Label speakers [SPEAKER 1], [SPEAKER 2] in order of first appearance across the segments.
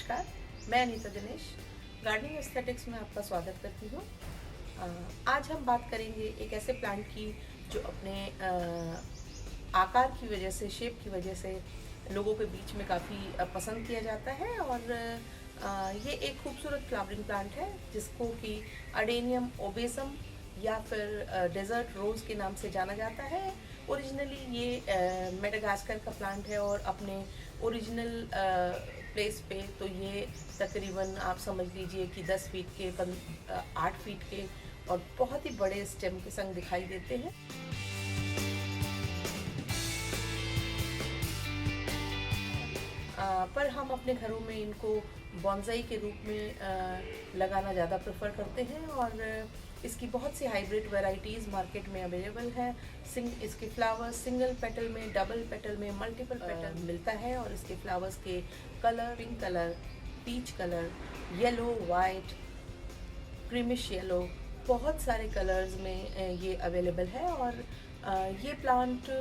[SPEAKER 1] नमस्कार, मैं Anita Dinesh gardening aesthetics में आपका स्वागत करती हूँ। आज हम बात करेंगे एक ऐसे प्लांट की जो अपने आकार की वजह से, शेप की वजह से लोगों के बीच में काफ़ी पसंद किया जाता है और ये एक खूबसूरत फ्लावरिंग प्लांट है जिसको कि अडेनियम ओबेसम या फिर डेजर्ट रोज़ के नाम से जाना जाता है। ओरिजिनली ये मेडागास्कर का प्लांट है और अपने ओरिजिनल प्लेस पे तो ये तकरीबन आप समझ लीजिए कि 10 फीट के 8 फीट के और बहुत ही बड़े स्टेम के संग दिखाई देते हैं। पर हम अपने घरों में इनको बॉन्साई के रूप में लगाना ज़्यादा प्रेफर करते हैं और इसकी बहुत सी हाइब्रिड वैरायटीज़ मार्केट में अवेलेबल है। इसके फ्लावर्स सिंगल पेटल में, डबल पेटल में, मल्टीपल पेटल मिलता है और इसके फ्लावर्स के colour pink colour, peach colour, yellow, white, creamish yellow, बहुत सारे कलर्स में ये अवेलेबल है और ये प्लांट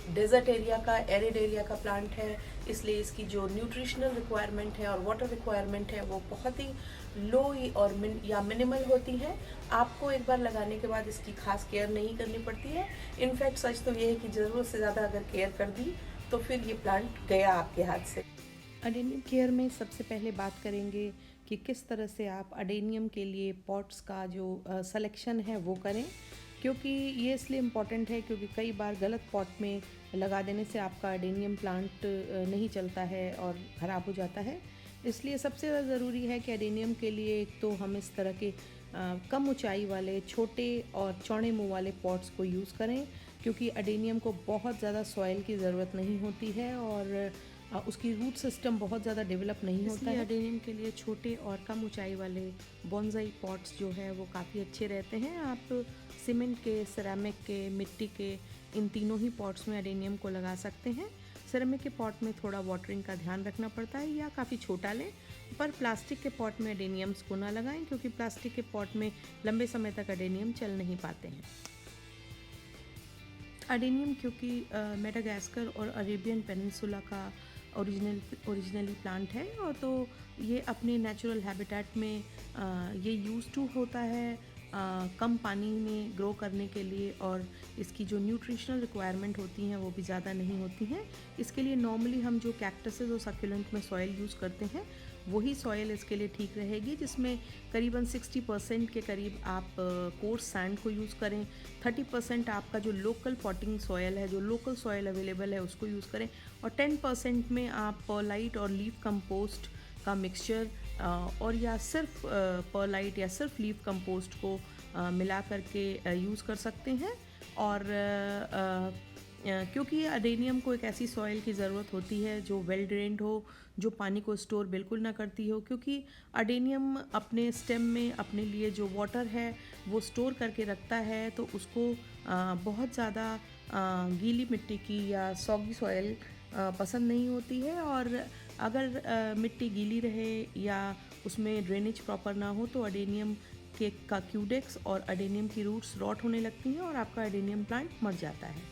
[SPEAKER 1] डेजर्ट एरिया का, एरिड एरिया का प्लांट है, इसलिए इसकी जो न्यूट्रिशनल रिक्वायरमेंट है और वाटर रिक्वायरमेंट है वो बहुत ही लो ही और मिनिमल होती है। आपको एक बार लगाने के बाद इसकी खास केयर नहीं करनी पड़ती है। इनफैक्ट सच तो ये है कि ज़रूरत से ज़्यादा अगर केयर कर दी तो फिर ये प्लांट गया आपके हाथ से। अडेनियम केयर में सबसे पहले बात करेंगे कि किस तरह से आप अडेनियम के लिए पॉट्स का जो सिलेक्शन है वो करें, क्योंकि ये इसलिए इम्पॉर्टेंट है क्योंकि कई बार गलत पॉट में लगा देने से आपका अडेनियम प्लांट नहीं चलता है और ख़राब हो जाता है। इसलिए सबसे ज़्यादा ज़रूरी है कि अडेनियम के लिए एक तो हम इस तरह के कम ऊंचाई वाले छोटे और चौड़े मुंह वाले पॉट्स को यूज़ करें, क्योंकि अडेनियम को बहुत ज़्यादा सॉइल की ज़रूरत नहीं होती है और उसकी रूट सिस्टम बहुत ज़्यादा डेवलप नहीं होता है। अडेनियम के लिए छोटे और कम ऊंचाई वाले बॉन्साई पॉट्स जो है वो काफ़ी अच्छे रहते हैं। आप सीमेंट के, सिरेमिक के, मिट्टी के, इन तीनों ही पॉट्स में अडेनियम को लगा सकते हैं। सिरेमिक के पॉट में थोड़ा वाटरिंग का ध्यान रखना पड़ता है या काफ़ी छोटा लें, पर प्लास्टिक के पॉट में अडेनियम्स को ना लगाएं क्योंकि प्लास्टिक के पॉट में लंबे समय तक अडेनियम चल नहीं पाते हैं। अडेनियम क्योंकि मेडागास्कर और अरेबियन पेनिनसुला का ओरिजिनली प्लांट है और तो ये अपने नेचुरल हैबिटेट में ये यूज़ टू होता है कम पानी में ग्रो करने के लिए, और इसकी जो न्यूट्रिशनल रिक्वायरमेंट होती हैं वो भी ज़्यादा नहीं होती हैं। इसके लिए नॉर्मली हम जो कैक्टसेस और सक्यूलेंट में सॉइल यूज़ करते हैं वही सॉइल इसके लिए ठीक रहेगी, जिसमें करीबन 60% के करीब आप कोर्स सैंड को यूज़ करें, 30% आपका जो लोकल पॉटिंग सॉइल है, जो लोकल सॉइल अवेलेबल है उसको यूज़ करें, और 10% में आप परलाइट और लीफ कंपोस्ट का मिक्सचर और या सिर्फ परलाइट या सिर्फ लीफ कंपोस्ट को मिला करके यूज़ कर सकते हैं। और क्योंकि अडेनियम को एक ऐसी सॉइल की ज़रूरत होती है जो वेल ड्रेन्ड हो, जो पानी को स्टोर बिल्कुल ना करती हो, क्योंकि अडेनियम अपने स्टेम में अपने लिए जो वाटर है वो स्टोर करके रखता है, तो उसको बहुत ज़्यादा गीली मिट्टी की या सॉगी सॉइल पसंद नहीं होती है। और अगर मिट्टी गीली रहे या उसमें ड्रेनेज प्रॉपर ना हो तो अडेनियम के का क्यूडेक्स और अडेनियम की रूट्स रॉट होने लगती हैं और आपका अडेनियम प्लांट मर जाता है।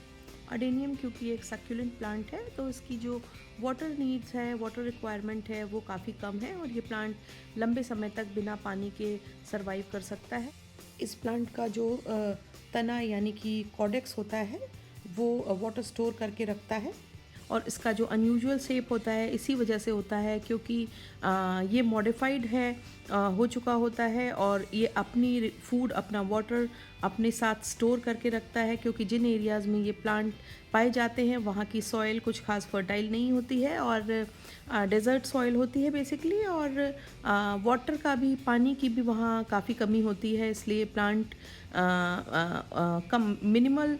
[SPEAKER 1] अडेनियम क्योंकि एक सक्यूलेंट प्लांट है तो इसकी जो वाटर नीड्स है, वाटर रिक्वायरमेंट है वो काफ़ी कम है और ये प्लांट लंबे समय तक बिना पानी के सरवाइव कर सकता है। इस प्लांट का जो तना यानी कि कॉडेक्स होता है वो वाटर स्टोर करके रखता है, और इसका जो अनयूजुअल शेप होता है इसी वजह से होता है क्योंकि ये मॉडिफाइड है, हो चुका होता है और ये अपनी फूड, अपना वाटर अपने साथ स्टोर करके रखता है, क्योंकि जिन एरियाज़ में ये प्लांट पाए जाते हैं वहाँ की सॉइल कुछ खास फर्टाइल नहीं होती है और डेजर्ट सॉइल होती है बेसिकली, और वाटर का भी, पानी की भी वहाँ काफ़ी कमी होती है, इसलिए प्लांट कम मिनिमल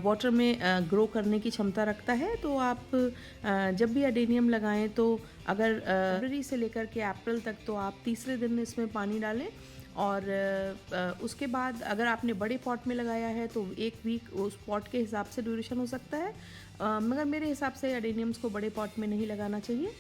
[SPEAKER 1] वाटर में ग्रो करने की क्षमता रखता है। तो आप जब भी अडेनियम लगाएं तो अगर फरवरी से लेकर के अप्रैल तक तो आप तीसरे दिन इसमें पानी डालें, और उसके बाद अगर आपने बड़े पॉट में लगाया है तो 1 वीक उस पॉट के हिसाब से ड्यूरेशन हो सकता है, मगर मेरे हिसाब से अडेनियम्स को बड़े पॉट में नहीं लगाना चाहिए।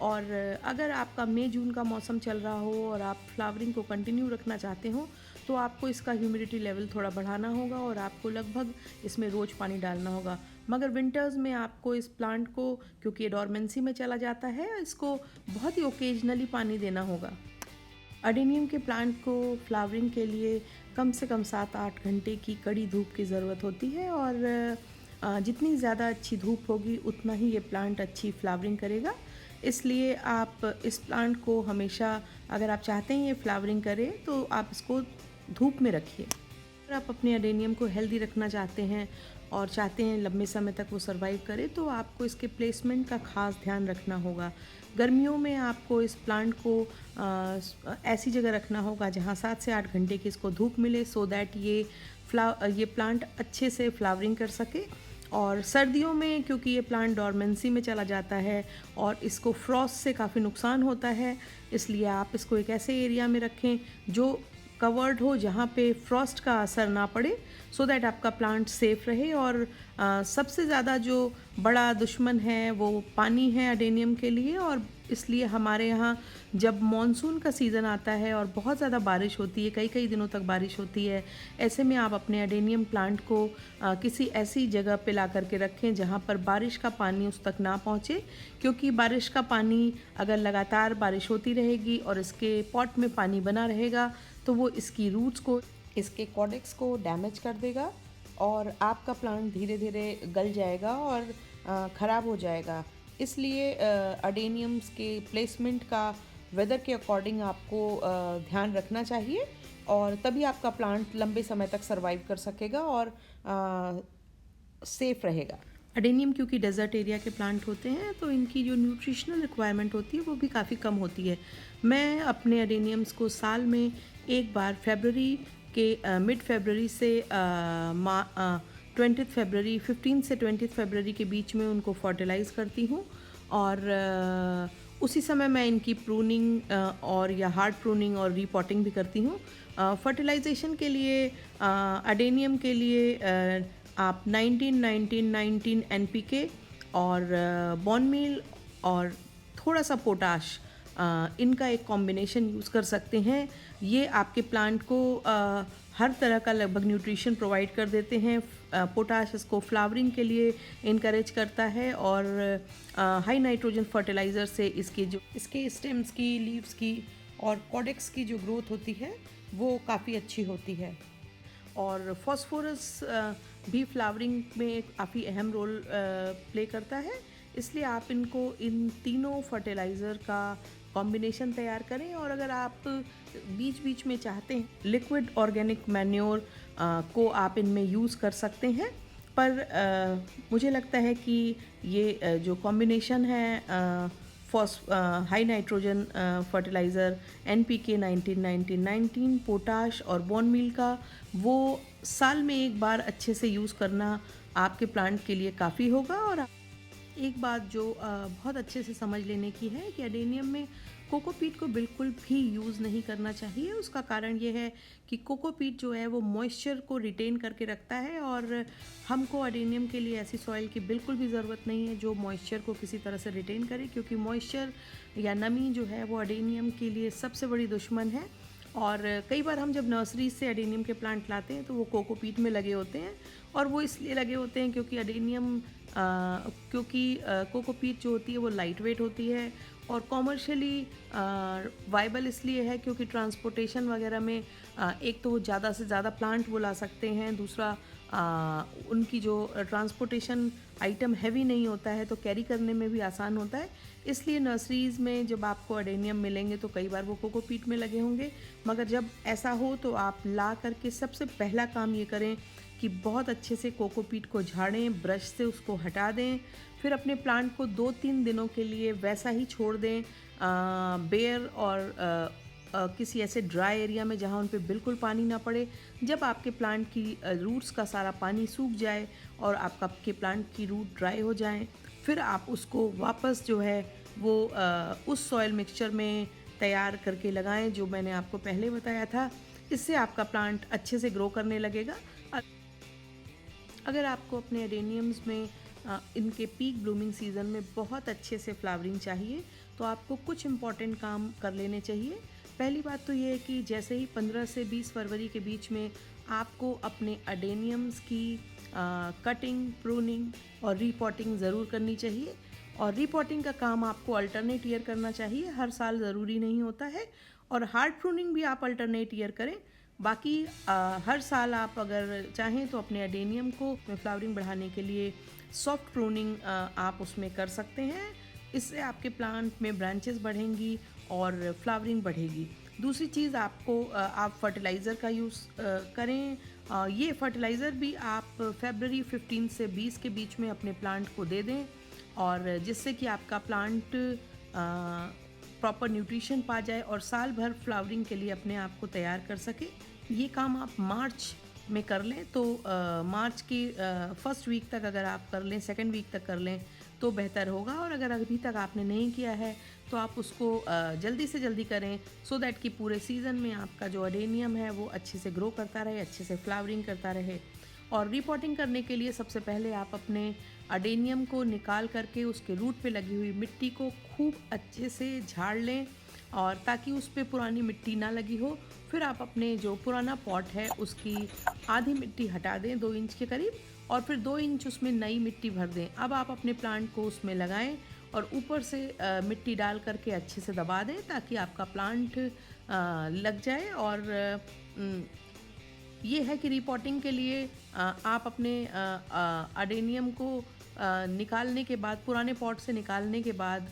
[SPEAKER 1] और अगर आपका मई जून का मौसम चल रहा हो और आप फ्लावरिंग को कंटिन्यू रखना चाहते हो तो आपको इसका ह्यूमिडिटी लेवल थोड़ा बढ़ाना होगा और आपको लगभग इसमें रोज़ पानी डालना होगा। मगर विंटर्स में आपको इस प्लांट को, क्योंकि ये डोरमेंसी में चला जाता है, इसको बहुत ही ओकेजनली पानी देना होगा। अडेनियम के प्लांट को फ्लावरिंग के लिए कम से कम 7-8 घंटे की कड़ी धूप की ज़रूरत होती है और जितनी ज़्यादा अच्छी धूप होगी उतना ही ये प्लांट अच्छी फ्लावरिंग करेगा। इसलिए आप इस प्लांट को हमेशा, अगर आप चाहते हैं ये फ्लावरिंग करे, तो आप इसको धूप में रखिए। अगर आप अपने अडेनियम को हेल्दी रखना चाहते हैं और चाहते हैं लंबे समय तक वो सर्वाइव करे, तो आपको इसके प्लेसमेंट का खास ध्यान रखना होगा। गर्मियों में आपको इस प्लांट को ऐसी जगह रखना होगा जहाँ 7 से 8 घंटे की इसको धूप मिले, सो दैट ये प्लांट अच्छे से फ्लावरिंग कर सके। और सर्दियों में, क्योंकि ये प्लांट डोरमेंसी में चला जाता है और इसको फ्रॉस्ट से काफ़ी नुकसान होता है, इसलिए आप इसको एक ऐसे एरिया में रखें जो कवर्ड हो, जहाँ पे फ्रॉस्ट का असर ना पड़े, सो दैट आपका प्लांट सेफ रहे। और सबसे ज़्यादा जो बड़ा दुश्मन है वो पानी है अडेनियम के लिए, और इसलिए हमारे यहाँ जब मॉनसून का सीज़न आता है और बहुत ज़्यादा बारिश होती है, कई कई दिनों तक बारिश होती है, ऐसे में आप अपने अडेनियम प्लांट को किसी ऐसी जगह पे ला करके रखें जहाँ पर बारिश का पानी उस तक ना पहुँचे, क्योंकि बारिश का पानी, अगर लगातार बारिश होती रहेगी और इसके पॉट में पानी बना रहेगा, तो वो इसकी रूट्स को, इसके कॉडेक्स को डैमेज कर देगा और आपका प्लांट धीरे धीरे गल जाएगा और ख़राब हो जाएगा। इसलिए अडेनियम्स के प्लेसमेंट का वेदर के अकॉर्डिंग आपको ध्यान रखना चाहिए, और तभी आपका प्लांट लंबे समय तक सर्वाइव कर सकेगा और सेफ रहेगा। अडेनियम क्योंकि डेजर्ट एरिया के प्लांट होते हैं, तो इनकी जो न्यूट्रिशनल रिक्वायरमेंट होती है वो भी काफ़ी कम होती है। मैं अपने अडेनियम्स को साल में एक बार फरवरी के मिड फरवरी से 20 फरवरी 15 से 20 फरवरी के बीच में उनको फर्टिलाइज़ करती हूँ, और उसी समय मैं इनकी प्रूनिंग और या हार्ड प्रूनिंग और रीपॉटिंग भी करती हूँ। फर्टिलाइजेशन के लिए अडेनियम के लिए आप 19-19-19 NPK और बॉन मील और थोड़ा सा पोटाश, इनका एक कॉम्बिनेशन यूज़ कर सकते हैं। ये आपके प्लांट को हर तरह का लगभग न्यूट्रिशन प्रोवाइड कर देते हैं। पोटाश इसको फ्लावरिंग के लिए इनकरेज करता है, और हाई नाइट्रोजन फर्टिलाइज़र से इसके स्टेम्स की, लीव्स की और कॉडेक्स की जो ग्रोथ होती है वो काफ़ी अच्छी होती है। और फॉस्फोरस भी फ्लावरिंग में काफ़ी अहम रोल प्ले करता है, इसलिए आप इनको इन तीनों फर्टिलाइज़र का कॉम्बिनेशन तैयार करें। और अगर आप बीच बीच में चाहते हैं, लिक्विड ऑर्गेनिक मैन्योर को आप इनमें यूज़ कर सकते हैं, पर मुझे लगता है कि ये जो कॉम्बिनेशन है high nitrogen fertiliser NPK 19-19-19, potash और बॉन मील का, वो साल में एक बार अच्छे से यूज़ करना आपके प्लांट के लिए काफ़ी होगा। और एक बात जो बहुत अच्छे से समझ लेने की है कि अडेनियम में कोकोपीट को बिल्कुल भी यूज़ नहीं करना चाहिए। उसका कारण ये है कि कोकोपीट जो है वो मॉइस्चर को रिटेन करके रखता है, और हमको अडेनियम के लिए ऐसी सॉइल की बिल्कुल भी ज़रूरत नहीं है जो मॉइस्चर को किसी तरह से रिटेन करे, क्योंकि मॉइस्चर या नमी जो है वो अडेनियम के लिए सबसे बड़ी दुश्मन है। और कई बार हम जब नर्सरी से अडेनियम के प्लांट लाते हैं तो वो कोकोपीट में लगे होते हैं, और वो इसलिए लगे होते हैं क्योंकि कोकोपीट जो होती है वो लाइट वेट होती है, और कॉमर्शियली वाइबल इसलिए है क्योंकि ट्रांसपोर्टेशन वगैरह में एक तो वो ज़्यादा से ज़्यादा प्लांट वो ला सकते हैं, दूसरा उनकी जो ट्रांसपोर्टेशन आइटम हैवी नहीं होता है, तो कैरी करने में भी आसान होता है। इसलिए नर्सरीज़ में जब आपको अडेनियम मिलेंगे तो कई बार वो कोकोपीट में लगे होंगे, मगर जब ऐसा हो तो आप ला करके सबसे पहला काम ये करें कि बहुत अच्छे से कोकोपीट को झाड़ें, ब्रश से उसको हटा दें, फिर अपने प्लांट को 2-3 दिनों के लिए वैसा ही छोड़ दें, बेयर और किसी ऐसे ड्राई एरिया में जहाँ उन पे बिल्कुल पानी ना पड़े। जब आपके प्लांट की रूट्स का सारा पानी सूख जाए और आपके प्लांट की रूट ड्राई हो जाएं, फिर आप उसको वापस जो है वो उस सॉइल मिक्सचर में तैयार करके लगाएं जो मैंने आपको पहले बताया था। इससे आपका प्लांट अच्छे से ग्रो करने लगेगा। अगर आपको अपने अडेनियम्स में इनके पीक ब्लूमिंग सीज़न में बहुत अच्छे से फ्लावरिंग चाहिए, तो आपको कुछ इम्पॉर्टेंट काम कर लेने चाहिए। पहली बात तो ये है कि जैसे ही 15 से 20 फरवरी के बीच में आपको अपने अडेनियम्स की कटिंग, प्रूनिंग और रीपॉटिंग ज़रूर करनी चाहिए। और रीपॉटिंग का काम आपको अल्टरनेट ईयर करना चाहिए, हर साल ज़रूरी नहीं होता है। और हार्ड प्रूनिंग भी आप अल्टरनेट ईयर करें। बाकी हर साल आप अगर चाहें तो अपने अडेनियम को फ्लावरिंग बढ़ाने के लिए सॉफ्ट प्रूनिंग आप उसमें कर सकते हैं। इससे आपके प्लांट में ब्रांचेस बढ़ेंगी और फ्लावरिंग बढ़ेगी। दूसरी चीज़ आपको आप फर्टिलाइज़र का यूज़ करें। ये फर्टिलाइज़र भी आप फरवरी 15 से 20 के बीच में अपने प्लांट को दे दें, और जिससे कि आपका प्लांट प्रॉपर न्यूट्रिशन पा जाए और साल भर फ्लावरिंग के लिए अपने आप को तैयार कर सके। ये काम आप मार्च में कर लें तो मार्च की फर्स्ट वीक तक अगर आप कर लें, सेकंड वीक तक कर लें तो बेहतर होगा। और अगर अभी तक आपने नहीं किया है तो आप उसको जल्दी से जल्दी करें, सो दैट कि पूरे सीज़न में आपका जो अडेनियम है वो अच्छे से ग्रो करता रहे, अच्छे से फ्लावरिंग करता रहे। और रिपोर्टिंग करने के लिए सबसे पहले आप अपने अडेनियम को निकाल करके उसके रूट पे लगी हुई मिट्टी को खूब अच्छे से झाड़ लें, और ताकि उस पर पुरानी मिट्टी ना लगी हो। फिर आप अपने जो पुराना पॉट है उसकी आधी मिट्टी हटा दें 2 इंच के करीब, और फिर 2 इंच उसमें नई मिट्टी भर दें। अब आप अपने प्लांट को उसमें लगाएं और ऊपर से मिट्टी डाल करके अच्छे से दबा दें ताकि आपका प्लांट लग जाए। और ये है कि रिपोर्टिंग के लिए आप अपने अडेनियम को निकालने के बाद, पुराने पॉट से निकालने के बाद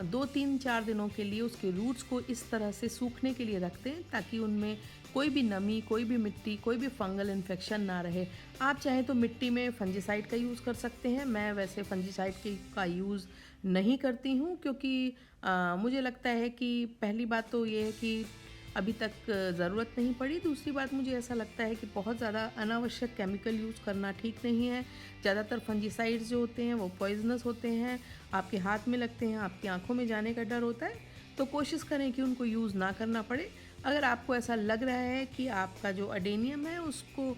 [SPEAKER 1] 2-3-4 दिनों के लिए उसके रूट्स को इस तरह से सूखने के लिए रख दें ताकि उनमें कोई भी नमी, कोई भी मिट्टी, कोई भी फंगल इन्फेक्शन ना रहे। आप चाहें तो मिट्टी में फंजीसाइड का यूज़ कर सकते हैं। मैं वैसे फंजीसाइड का यूज़ नहीं करती हूँ, क्योंकि मुझे लगता है कि पहली बात तो ये है कि अभी तक ज़रूरत नहीं पड़ी। दूसरी बात, मुझे ऐसा लगता है कि बहुत ज़्यादा अनावश्यक केमिकल यूज़ करना ठीक नहीं है। ज़्यादातर फंजीसाइड्स जो होते हैं वो पॉइजनस होते हैं, आपके हाथ में लगते हैं, आपकी आंखों में जाने का डर होता है। तो कोशिश करें कि उनको यूज़ ना करना पड़े। अगर आपको ऐसा लग रहा है कि आपका जो अडेनियम है उसको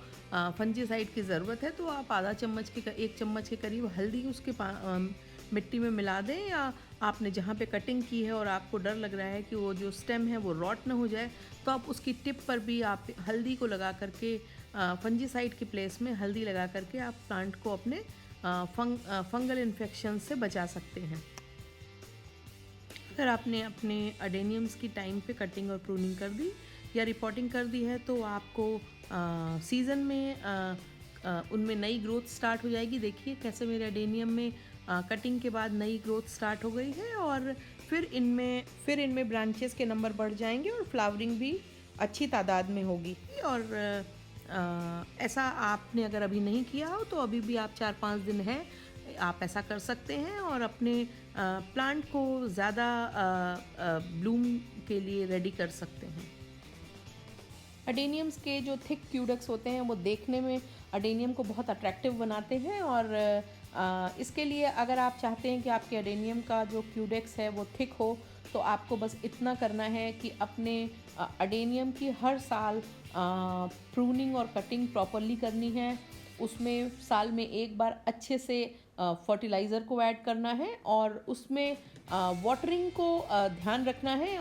[SPEAKER 1] फंजीसाइड की ज़रूरत है, तो आप आधा चम्मच के 1 चम्मच के करीब हल्दी उसके मिट्टी में मिला दें, या आपने जहाँ पे कटिंग की है और आपको डर लग रहा है कि वो जो स्टेम है वो रॉट ना हो जाए, तो आप उसकी टिप पर भी आप हल्दी को लगा करके, फंजीसाइड की प्लेस में हल्दी लगा करके आप प्लांट को अपने फंगल इन्फेक्शन से बचा सकते हैं। अगर आपने अपने अडेनियम्स की टाइम पे कटिंग और प्रूनिंग कर दी या रिपोर्टिंग कर दी है तो आपको सीज़न में उनमें नई ग्रोथ स्टार्ट हो जाएगी। देखिए कैसे मेरे अडेनियम में कटिंग के बाद नई ग्रोथ स्टार्ट हो गई है, और फिर इनमें ब्रांचेस के नंबर बढ़ जाएंगे और फ्लावरिंग भी अच्छी तादाद में होगी। और ऐसा आपने अगर अभी नहीं किया हो तो अभी भी आप 4-5 दिन है, आप ऐसा कर सकते हैं और अपने प्लांट को ज़्यादा ब्लूम के लिए रेडी कर सकते हैं। अडेनियम्स के जो थिक क्यूडक्स होते हैं वो देखने में अडेनियम को बहुत अट्रैक्टिव बनाते हैं, और इसके लिए अगर आप चाहते हैं कि आपके अडेनियम का जो क्यूडेक्स है वो थिक हो, तो आपको बस इतना करना है कि अपने अडेनियम की हर साल प्रूनिंग और कटिंग प्रॉपरली करनी है। उसमें साल में एक बार अच्छे से फर्टिलाइज़र को ऐड करना है, और उसमें वाटरिंग को ध्यान रखना है।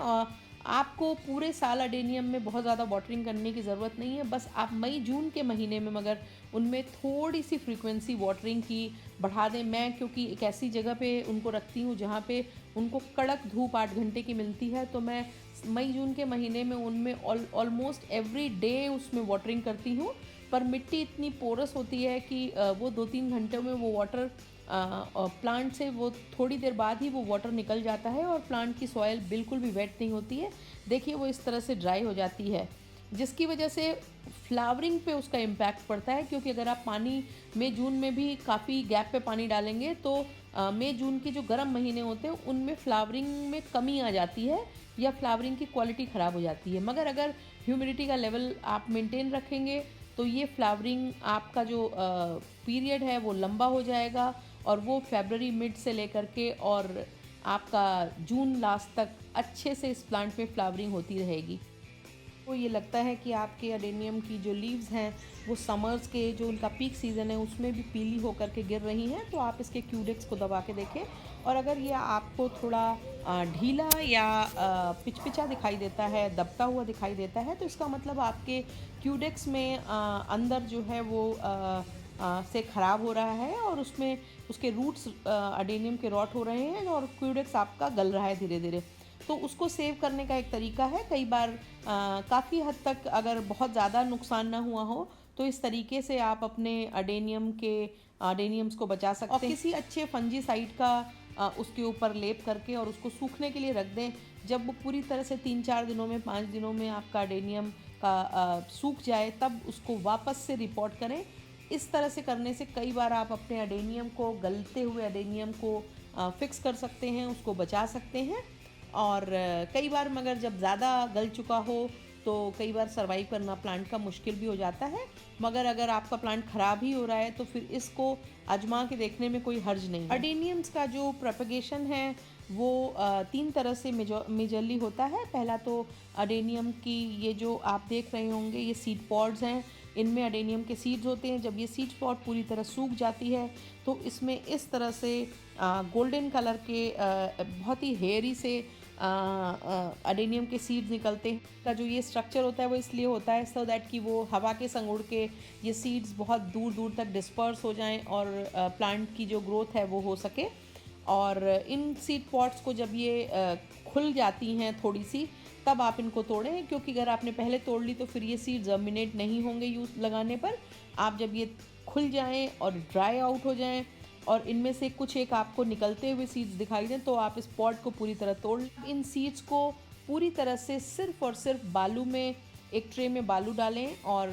[SPEAKER 1] आपको पूरे साल अडेनियम में बहुत ज़्यादा वाटरिंग करने की ज़रूरत नहीं है। बस आप मई जून के महीने में मगर उनमें थोड़ी सी फ्रीक्वेंसी वाटरिंग की बढ़ा दें। मैं क्योंकि एक ऐसी जगह पे उनको रखती हूँ जहाँ पे उनको कड़क धूप 8 घंटे की मिलती है, तो मैं मई जून के महीने में उनमें ऑलमोस्ट एवरी डे उसमें वाटरिंग करती हूँ। पर मिट्टी इतनी पोरस होती है कि वो 2-3 घंटे में वो वाटर प्लांट से वो थोड़ी देर बाद ही वो वाटर निकल जाता है, और प्लांट की सॉइल बिल्कुल भी वेट नहीं होती है। देखिए वो इस तरह से ड्राई हो जाती है, जिसकी वजह से फ्लावरिंग पे उसका इम्पैक्ट पड़ता है। क्योंकि अगर आप पानी मई जून में भी काफ़ी गैप पे पानी डालेंगे तो मई जून के जो गर्म महीने होते हैं उनमें फ्लावरिंग में कमी आ जाती है या फ्लावरिंग की क्वालिटी ख़राब हो जाती है। मगर अगर ह्यूमिडिटी का लेवल आप मेंटेन रखेंगे तो ये फ्लावरिंग आपका जो पीरियड है वो लंबा हो जाएगा, और वो फरवरी मिड से लेकर के और आपका जून लास्ट तक अच्छे से इस प्लांट में फ्लावरिंग होती रहेगी। तो ये लगता है कि आपके अडेनियम की जो लीव्स हैं वो समर्स के जो उनका पीक सीज़न है उसमें भी पीली होकर के गिर रही हैं। तो आप इसके क्यूडेक्स को दबा के देखें, और अगर ये आपको थोड़ा ढीला या पिचपिचा दिखाई देता है, दबता हुआ दिखाई देता है, तो इसका मतलब आपके क्यूडेक्स में अंदर जो है वो से ख़राब हो रहा है और उसमें उसके रूट्स अडेनियम के रॉट हो रहे हैं और क्यूडेक्स आपका गल रहा है धीरे धीरे। तो उसको सेव करने का एक तरीका है, कई बार काफ़ी हद तक अगर बहुत ज़्यादा नुकसान ना हुआ हो तो इस तरीके से आप अपने अडेनियम्स को बचा सकते हैं। और किसी अच्छे फंजीसाइड का उसके ऊपर लेप करके और उसको सूखने के लिए रख दें। जब वो पूरी तरह से 3-4 दिनों में, 5 दिनों में आपका अडेनियम का सूख जाए तब उसको वापस से रिपोर्ट करें। इस तरह से करने से कई बार आप अपने अडेनियम को, गलते हुए अडेनियम को फिक्स कर सकते हैं, उसको बचा सकते हैं। और कई बार मगर जब ज़्यादा गल चुका हो तो कई बार सर्वाइव करना प्लांट का मुश्किल भी हो जाता है। मगर अगर आपका प्लांट ख़राब ही हो रहा है तो फिर इसको आजमा के देखने में कोई हर्ज नहीं है। अडेनियम्स का जो प्रोपगेशन है वो 3 तरह से मेजरली होता है। पहला तो अडेनियम की ये जो आप देख रहे होंगे ये सीड पॉड्स हैं, इनमें अडेनियम के सीड्स होते हैं। जब ये सीड पॉड पूरी तरह सूख जाती है तो इसमें इस तरह से गोल्डन कलर के बहुत ही हेयरी से अडेनियम के सीड्स निकलते हैं। का जो ये स्ट्रक्चर होता है वो इसलिए होता है सो दैट कि वो हवा के संग उड़ के ये सीड्स बहुत दूर दूर तक डिस्पर्स हो जाएं और प्लांट की जो ग्रोथ है वो हो सके। और इन सीड पॉट्स को जब ये खुल जाती हैं थोड़ी सी तब आप इनको तोड़ें, क्योंकि अगर आपने पहले तोड़ ली तो फिर ये सीड जर्मिनेट नहीं होंगे यूज़ लगाने पर। आप जब ये खुल जाएं और ड्राई आउट हो जाएं और इनमें से कुछ एक आपको निकलते हुए सीड्स दिखाई दें तो आप इस पॉट को पूरी तरह तोड़ लें। इन सीड्स को पूरी तरह से सिर्फ और सिर्फ बालू में, एक ट्रे में बालू डालें और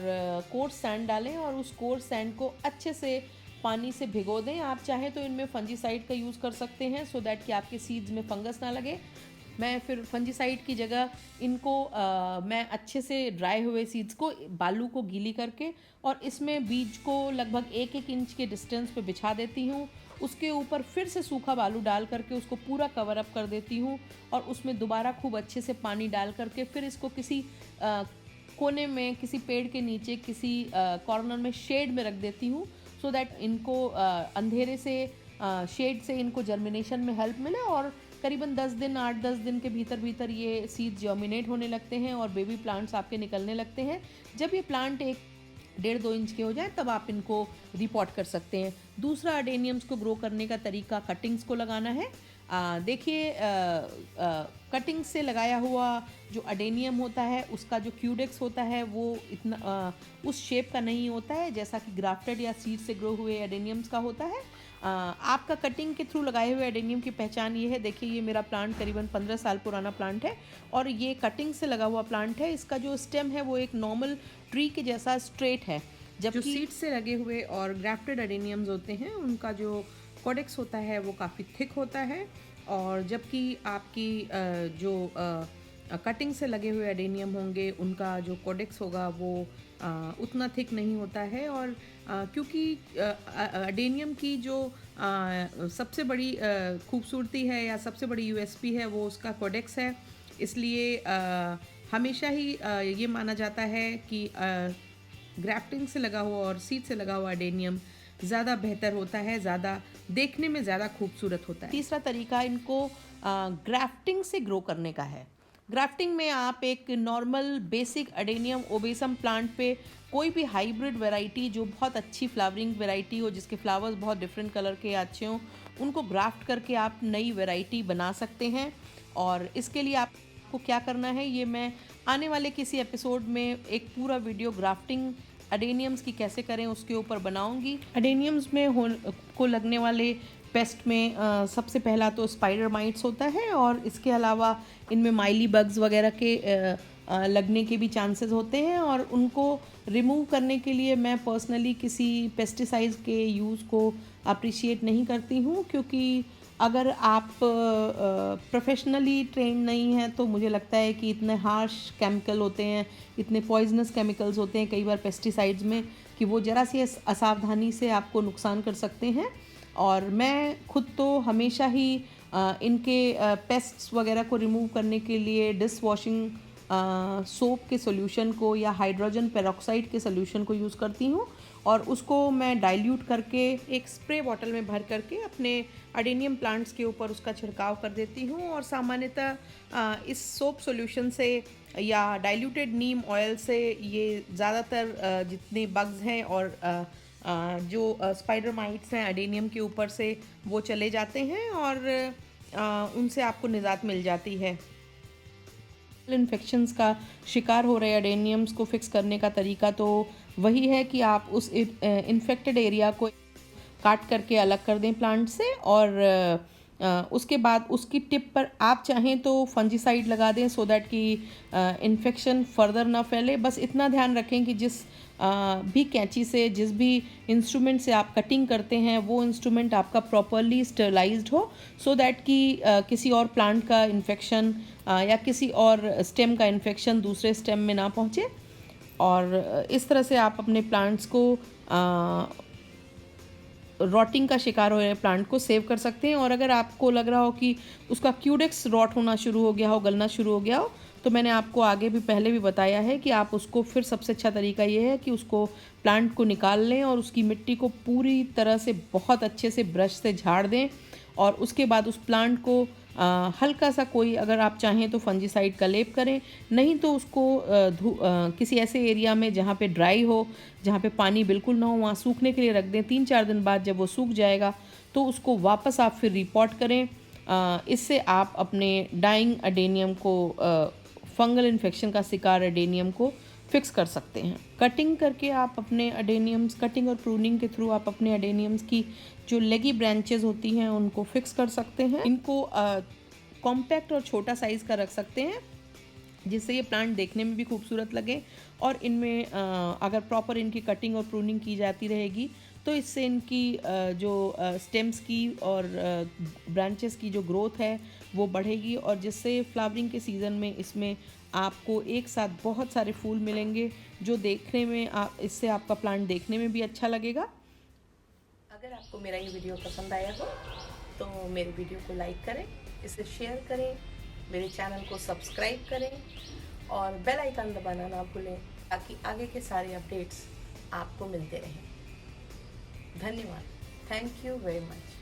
[SPEAKER 1] कोर्स सैंड डालें और उस कोर्स सैंड को अच्छे से पानी से भिगो दें। आप चाहें तो इनमें फंजीसाइड का यूज़ कर सकते हैं सो दैट कि आपके सीड्स में फंगस ना लगे। मैं फिर फंजीसाइड की जगह इनको मैं अच्छे से ड्राई हुए सीड्स को, बालू को गीली करके और इसमें बीज को लगभग 1-1 इंच के डिस्टेंस पे बिछा देती हूँ। उसके ऊपर फिर से सूखा बालू डाल करके उसको पूरा कवर अप कर देती हूँ और उसमें दोबारा खूब अच्छे से पानी डाल करके फिर इसको किसी कोने में, किसी पेड़ के नीचे, किसी कॉर्नर में शेड में रख देती हूँ सो दैट इनको अंधेरे से, शेड से इनको जर्मिनेशन में हेल्प मिले और करीबन 10 दिन, 8-10 दिन के भीतर भीतर ये सीड जर्मिनेट होने लगते हैं और बेबी प्लांट्स आपके निकलने लगते हैं। जब ये प्लांट 1-1.5-2 इंच के हो जाए तब आप इनको रिपोर्ट कर सकते हैं। दूसरा अडेनियम्स को ग्रो करने का तरीका कटिंग्स को लगाना है। देखिए, कटिंग से लगाया हुआ जो अडेनियम होता है उसका जो क्यूडेक्स होता है वो इतना उस शेप का नहीं होता है जैसा कि ग्राफ्टेड या सीड से ग्रो हुए अडेनियम्स का होता है। आपका कटिंग के थ्रू लगाए हुए अडेनियम की पहचान ये है। देखिए, ये मेरा प्लांट करीबन 15 साल पुराना प्लांट है और ये कटिंग से लगा हुआ प्लांट है। इसका जो स्टेम है वो एक नॉर्मल ट्री के जैसा स्ट्रेट है, जबकि जो सीड से लगे हुए और ग्राफ्टेड अडेनियम्स होते हैं उनका जो कोडेक्स होता है वो काफ़ी थिक होता है। और जबकि आपकी जो कटिंग से लगे हुए अडेनियम होंगे उनका जो कोडेक्स होगा वो उतना थिक नहीं होता है। और क्योंकि अडेनियम की जो सबसे बड़ी खूबसूरती है या सबसे बड़ी यूएसपी है वो उसका कोडेक्स है, इसलिए हमेशा ही ये माना जाता है कि ग्राफ्टिंग से लगा हुआ और सीड से लगा हुआ अडेनियम ज़्यादा बेहतर होता है, ज़्यादा देखने में ज़्यादा खूबसूरत होता है। तीसरा तरीका इनको ग्राफ्टिंग से ग्रो करने का है। ग्राफ्टिंग में आप एक normal basic adenium obesum plant पे कोई भी हाइब्रिड वैरायटी जो बहुत अच्छी फ्लावरिंग वैरायटी हो, जिसके फ्लावर्स बहुत डिफरेंट कलर के अच्छे हों, उनको ग्राफ्ट करके आप नई वैरायटी बना सकते हैं। और इसके लिए आपको क्या करना है ये मैं आने वाले किसी एपिसोड में एक पूरा वीडियो ग्राफ्टिंग अडेनियम्स की कैसे करें उसके ऊपर बनाऊंगी। अडेनियम्स में को लगने वाले पेस्ट में सबसे पहला तो स्पाइडर माइट्स होता है और इसके अलावा इनमें माइली बग्स वगैरह के लगने के भी चांसेस होते हैं और उनको रिमूव करने के लिए मैं पर्सनली किसी पेस्टिसाइड्स के यूज़ को अप्रिशिएट नहीं करती हूँ, क्योंकि अगर आप प्रोफेशनली ट्रेन नहीं हैं तो मुझे लगता है कि इतने हार्श केमिकल होते हैं, इतने पॉइजनस केमिकल्स होते हैं कई बार पेस्टिसाइड्स में कि वो ज़रा सी असावधानी से आपको नुकसान कर सकते हैं। और मैं खुद तो हमेशा ही इनके पेस्ट्स वगैरह को रिमूव करने के लिए डिश वॉशिंग सोप के सॉल्यूशन को या हाइड्रोजन पेरोक्साइड के सॉल्यूशन को यूज़ करती हूँ और उसको मैं डाइल्यूट करके एक स्प्रे बॉटल में भर करके अपने अडेनियम प्लांट्स के ऊपर उसका छिड़काव कर देती हूँ। और सामान्यतः इस सोप सॉल्यूशन से या डाइल्यूटेड नीम ऑयल से ये ज़्यादातर जितने बग्स हैं और जो स्पाइडर माइट्स हैं अडेनियम के ऊपर से वो चले जाते हैं और उनसे आपको निजात मिल जाती है। इन्फेक्शंस का शिकार हो रहे अडेनियम्स को फिक्स करने का तरीका तो वही है कि आप उस इन्फेक्टेड एरिया को काट करके अलग कर दें प्लांट से और उसके बाद उसकी टिप पर आप चाहें तो फंजीसाइड लगा दें सो दैट कि इन्फेक्शन फर्दर ना फैले। बस इतना ध्यान रखें कि जिस भी कैंची से जिस भी इंस्ट्रूमेंट से आप कटिंग करते हैं वो इंस्ट्रूमेंट आपका प्रॉपरली स्टरलाइज्ड हो सो दैट कि किसी और प्लांट का इन्फेक्शन या किसी और स्टेम का इन्फेक्शन दूसरे स्टेम में ना पहुंचे। और इस तरह से आप अपने प्लांट्स को रॉटिंग का शिकार हो रहे प्लांट को सेव कर सकते हैं। और अगर आपको लग रहा हो कि उसका क्यूडेक्स रॉट होना शुरू हो गया हो, गलना शुरू हो गया हो, तो मैंने आपको आगे भी पहले भी बताया है कि आप उसको फिर सबसे अच्छा तरीका ये है कि उसको प्लांट को निकाल लें और उसकी मिट्टी को पूरी तरह से बहुत अच्छे से ब्रश से झाड़ दें और उसके बाद उस प्लांट को हल्का सा कोई अगर आप चाहें तो फंजीसाइड का लेप करें, नहीं तो उसको किसी ऐसे एरिया में जहाँ पे ड्राई हो, जहाँ पे पानी बिल्कुल ना हो, वहाँ सूखने के लिए रख दें। 3-4 दिन बाद जब वो सूख जाएगा तो उसको वापस आप फिर रिपॉट करें। इससे आप अपने डाइंग अडेनियम को फंगल इन्फेक्शन का शिकार अडेनियम को फिक्स कर सकते हैं। कटिंग करके आप अपने अडेनियम्स, कटिंग और प्रूनिंग के थ्रू आप अपने अडेनियम्स की जो लेगी ब्रांचेस होती हैं उनको फिक्स कर सकते हैं। इनको कॉम्पैक्ट और छोटा साइज़ का रख सकते हैं जिससे ये प्लांट देखने में भी खूबसूरत लगे और इनमें अगर प्रॉपर इनकी कटिंग और प्रूनिंग की जाती रहेगी तो इससे इनकी जो स्टेम्स की और ब्रांचेस की जो ग्रोथ है वो बढ़ेगी और जिससे फ्लावरिंग के सीज़न में इसमें आपको एक साथ बहुत सारे फूल मिलेंगे जो देखने में इससे आपका प्लांट देखने में भी अच्छा लगेगा। अगर आपको मेरा ये वीडियो पसंद आया हो तो मेरे वीडियो को लाइक करें, इसे शेयर करें, मेरे चैनल को सब्सक्राइब करें और बेल आइकन दबाना ना भूलें ताकि आगे के सारे अपडेट्स आपको मिलते रहें। धन्यवाद। Thank you very much.